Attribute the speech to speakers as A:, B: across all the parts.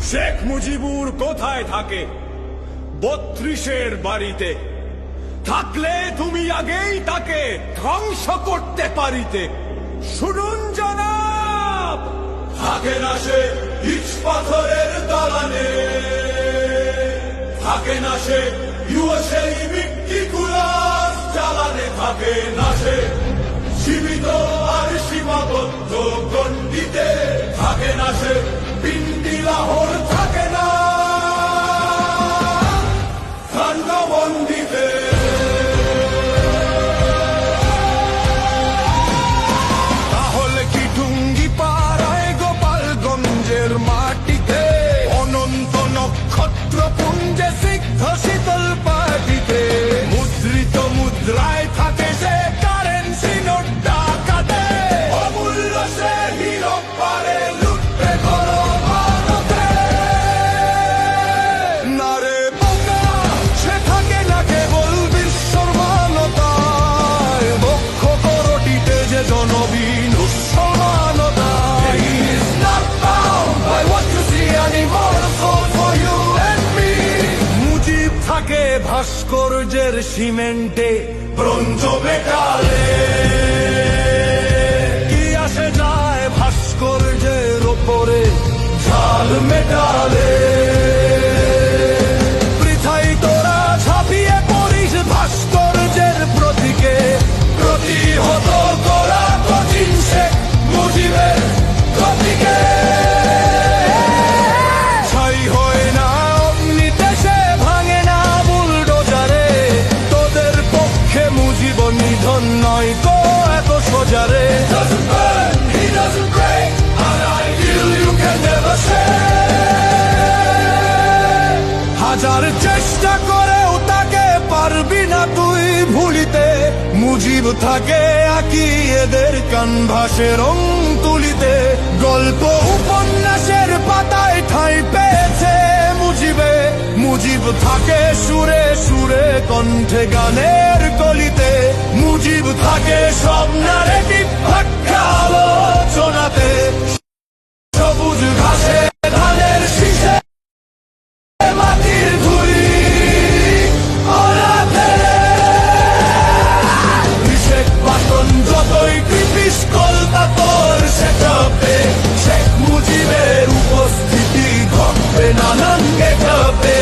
A: শেখ মুজিবুর কোথায় থাকে? ৩২-এর বাড়িতে। থাকলে তুমি আগেই তাকে ধ্বংস করতে পারিতে। শুনুন জনাব, থাকে না সে ইট পাথরের দালানে, থাকে না সে সেই মিট্টিকুলাস জ্বালানে, থাকে না সে সীমিত আর সীমাবদ্ধ গণ্ডিতে, থাকে না সে পিন্ডি লাহোর, থাকে না খান্ডবন্দিতে। তাহলে কি টুঙ্গি পাড়ায় গোপালগঞ্জের মাটিতে, অনন্ত নক্ষত্র পুঞ্জে সিদ্ধ শীতল পাটিতে, মুদ্রিত মুদ্রায় থাকে সে কারেন্সি নোট ডাকাতে, অমূল্য সে হীরক পারে লুটতে করো ভারতে। না রে বোকা, সে থাকে না কেবল বিশ্বর মানতায়, বক্ষ করটিতে যে জনবীন উৎসমানতা। He is not bound by what you see anymore, so for you and me. Mujib থাকে ভাস্কর্যের সিমেন্টে, ব্রোঞ্জ মেটালে, কি আসে যায় ভাস্কর্যের ওপরে ঝাল মেটালে। বৃথাই তোরা ঝাঁপিয়ে পড়িস ভাস্কর্যের প্রতীকে, প্রতিহত করা কঠিন শেখ মুজিবের প্রতীকে। ছাই হয় না অগ্নিতে, সে ভাঙে না বুলডোজারে, তোদের পক্ষে মুজিব নিধন নয় তো এত সোজারে। Doesn't burn, he doesn't break, an ideal you can never share. হাজার চেষ্টা করেও তাকে পারবি না তুই ভুলিতে, মুজিব থাকে আঁকি এদের কানভাসে রং তুলিতে। গল্প উপন্যাসের পাতায় ঠাঁই পেয়েছে মুজিবে, মুজিব থাকে সুরে সুরে কণ্ঠে গানের কলিতে, মুজিব থাকে সব নারেটিভ ব্যাখ্যা আলোচনাতে। সবুজ ঘাসে ধানের শীষে মাটির ধুলি ওড়াতে, শেখ বাটন যতই কৃপিস কলকাতার সেটাপে, শেখ মুজিবের উপস্থিতি ঘটবে নানান গেটাপে।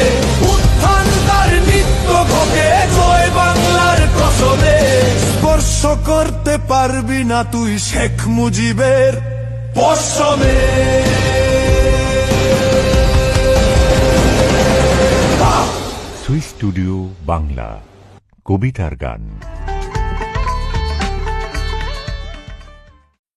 A: উত্থান তার নিত্য ঘটে জয় বাংলার প্রসবে, স্পর্শ করতে পারবি না তুই শেখ মুজিবের পশমে।
B: সুই স্টুডিও বাংলা, কবিতার গান।